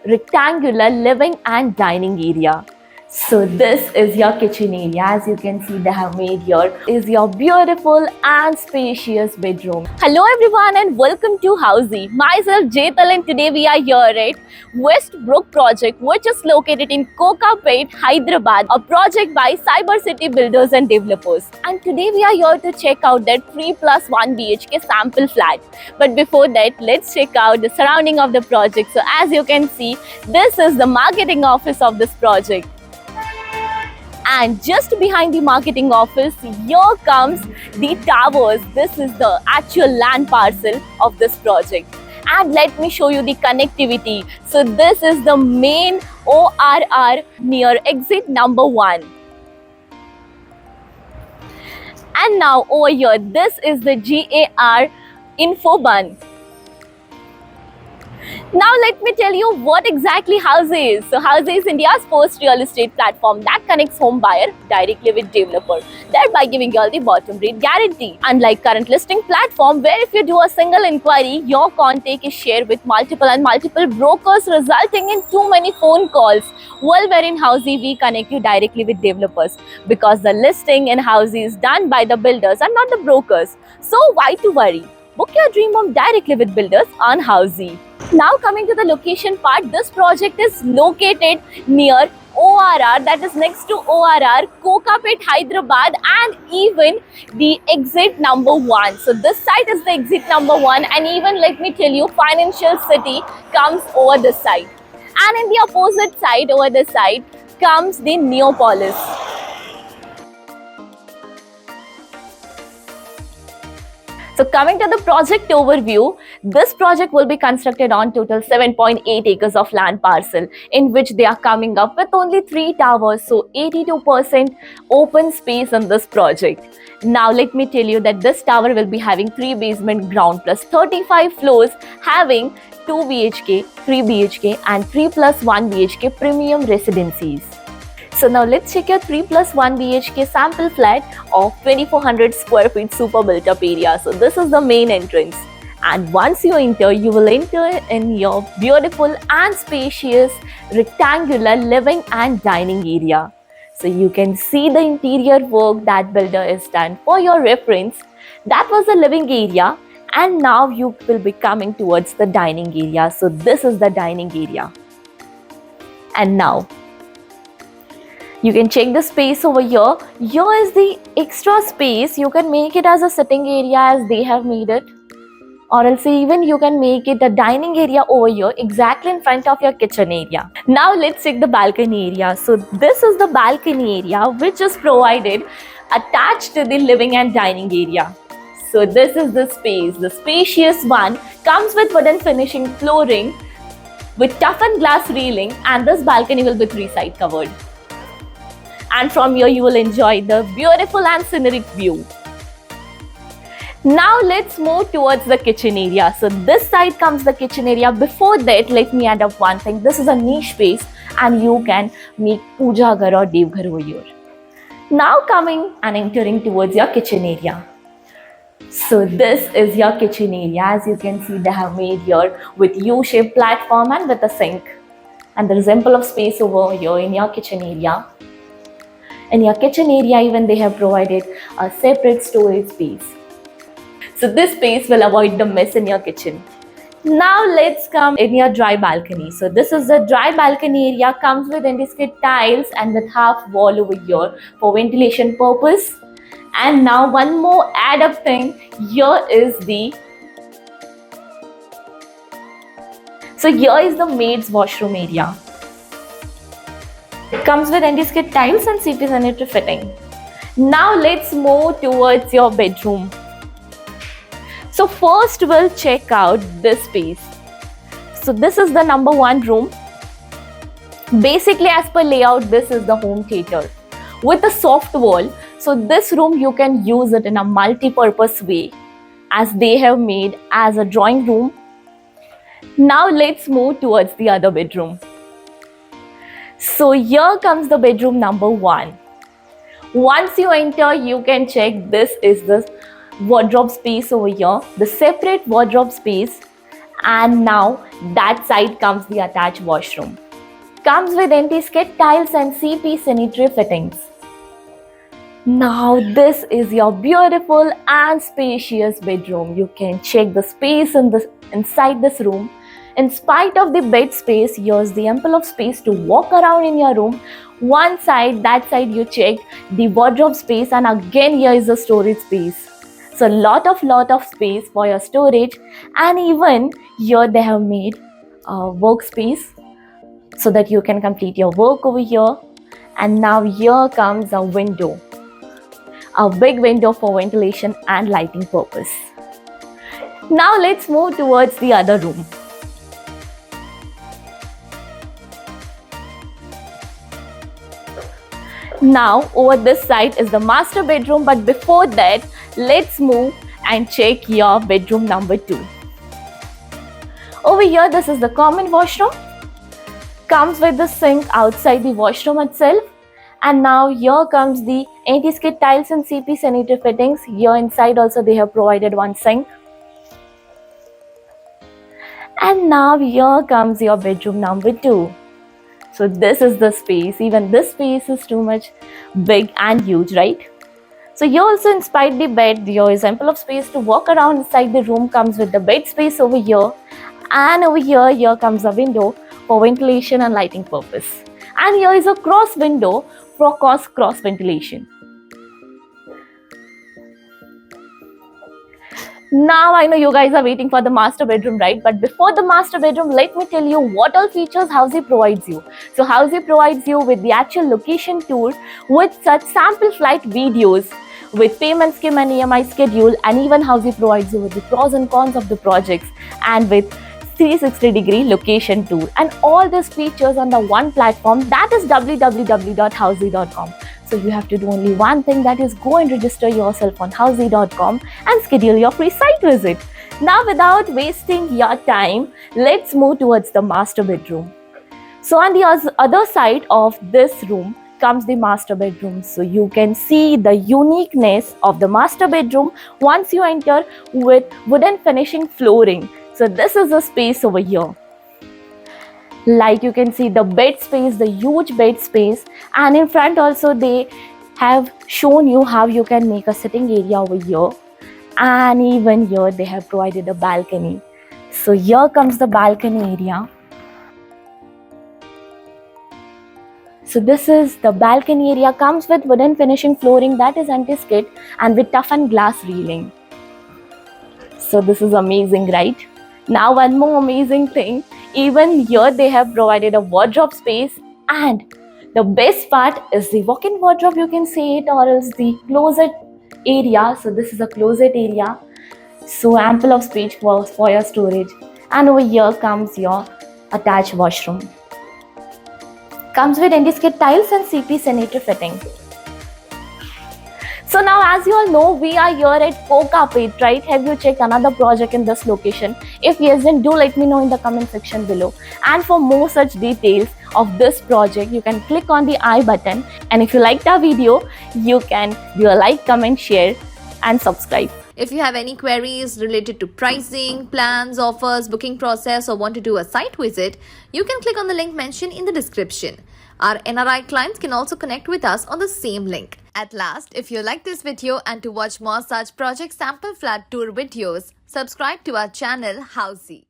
rectangular living and dining area. So this is your kitchen area. As you can see, they have made here is your beautiful and spacious bedroom. Hello everyone and welcome to Housey. Myself Jetal and today we are here at Westbrook project, which is located in Kokapet, Hyderabad, a project by Cyber City Builders and Developers. And today we are here to check out that 3+1 BHK sample flat. But before that, let's check out the surrounding of the project. So as you can see, this is the marketing office of this project. And just behind the marketing office, here comes the towers. This is the actual land parcel of this project. And let me show you the connectivity. So this is the main ORR near exit number 1. And now over here, this is the GAR Infobun. Now let me tell you what exactly Housey is. So Housey is India's first real estate platform that connects home buyer directly with developer, thereby giving you all the bottom rate guarantee. Unlike current listing platform where if you do a single inquiry, your contact is shared with multiple brokers, resulting in too many phone calls. Well, where in Housey we connect you directly with developers because the listing in Housey is done by the builders and not the brokers. So why to worry? Book your dream home directly with builders on Housey. Now coming to the location part, this project is located near ORR, that is next to ORR, Kokapet, Hyderabad, and even the exit number 1. So this site is the exit number 1, and even let me tell you, Financial City comes over this side. And in the opposite side, over this side, comes the Neopolis. So coming to the project overview, this project will be constructed on total 7.8 acres of land parcel, in which they are coming up with only 3 towers, so 82% open space in this project. Now let me tell you that this tower will be having 3 basement ground plus 35 floors, having 2 BHK, 3 BHK and 3+1 BHK premium residencies. So now let's check your 3+1 BHK sample flat of 2400 square feet super built up area. So this is the main entrance. And once you enter, you will enter in your beautiful and spacious rectangular living and dining area. So you can see the interior work that builder is done. For your reference, that was the living area. And now you will be coming towards the dining area. So this is the dining area. And now, you can check the space over here. Here is the extra space. You can make it as a sitting area as they have made it. Or else even you can make it a dining area over here exactly in front of your kitchen area. Now let's check the balcony area. So this is the balcony area which is provided attached to the living and dining area. So this is the space. The spacious one comes with wooden finishing flooring with toughened glass railing, and this balcony will be 3-side covered. And from here you will enjoy the beautiful and scenic view. Now let's move towards the kitchen area. So this side comes the kitchen area. Before that, let me add up one thing. This is a niche space and you can make puja ghar or dev ghar over here. Now coming and entering towards your kitchen area. So this is your kitchen area. As you can see, they have made here with U-shaped platform and with a sink. And there is ample of space over here in your kitchen area. In your kitchen area, even they have provided a separate storage space. So this space will avoid the mess in your kitchen. Now let's come in your dry balcony. So this is the dry balcony area, comes with anti-skid tiles and with half wall over here for ventilation purpose. And now one more add up thing, here is the maid's washroom area. It comes with anti-skid tiles and CP sanitary fitting. Now let's move towards your bedroom. So first we'll check out this space. So this is the number 1 room. Basically as per layout, this is the home theater with a soft wall. So this room you can use it in a multi-purpose way as they have made as a drawing room. Now let's move towards the other bedroom. So here comes the bedroom number 1. Once you enter, you can check this is the wardrobe space over here, the separate wardrobe space, And now that side comes the attached washroom. Comes with anti-skid tiles and CP sanitary fittings. Now this is your beautiful and spacious bedroom. You can check the space inside this room. In spite of the bed space, here's the ample of space to walk around in your room. One side, that side you checked the wardrobe space, and again here is the storage space. So lot of space for your storage, and even here they have made a workspace so that you can complete your work over here. And now here comes a window. A big window for ventilation and lighting purpose. Now let's move towards the other room. Now over this side is the master bedroom, but before that, let's move and check your bedroom number 2. Over here, this is the common washroom. Comes with the sink outside the washroom itself. And now here comes the anti-skid tiles and CP sanitary fittings. Here inside also they have provided one sink. And now here comes your bedroom number 2. So this is the space. Even this space is too much big and huge, right? So here also inside the bed, there is ample of space to walk around inside the room. Comes with the bed space over here. And over here comes a window for ventilation and lighting purpose. And here is a cross window for cross ventilation. Now I know you guys are waiting for the master bedroom, right? But before the master bedroom, let me tell you what all features Housey provides you. So Housey provides you with the actual location tour with such sample flight videos, with payment scheme and EMI schedule, and even Housey provides you with the pros and cons of the projects and with 360-degree location tour, and all these features on the one platform, that is www.housey.com. So you have to do only one thing, that is go and register yourself on housey.com and schedule your free site visit. Now without wasting your time, let's move towards the master bedroom. So on the other side of this room comes the master bedroom. So you can see the uniqueness of the master bedroom once you enter with wooden finishing flooring. So this is the space over here. Like you can see the bed space, the huge bed space, and in front also they have shown you how you can make a sitting area over here. And even here they have provided a balcony. So here comes the balcony area. So this is the balcony area, comes with wooden finishing flooring that is anti-skid and with toughened glass railing. So this is amazing, right? Now one more amazing thing, even here they have provided a wardrobe space, and the best part is the walk-in wardrobe, you can say it, or else the closet area. So this is a closet area, so ample of space for your storage. And over here comes your attached washroom. Comes with anti-skid tiles and CP sanitary fitting. So now as you all know, we are here at Kokapet, right? Have you checked another project in this location? If yes, then do let me know in the comment section below. And for more such details of this project, you can click on the I button. And if you liked our video, you can do a like, comment, share and subscribe. If you have any queries related to pricing, plans, offers, booking process, or want to do a site visit, you can click on the link mentioned in the description. Our NRI clients can also connect with us on the same link. At last, if you like this video and to watch more such project sample flat tour videos, subscribe to our channel Housey.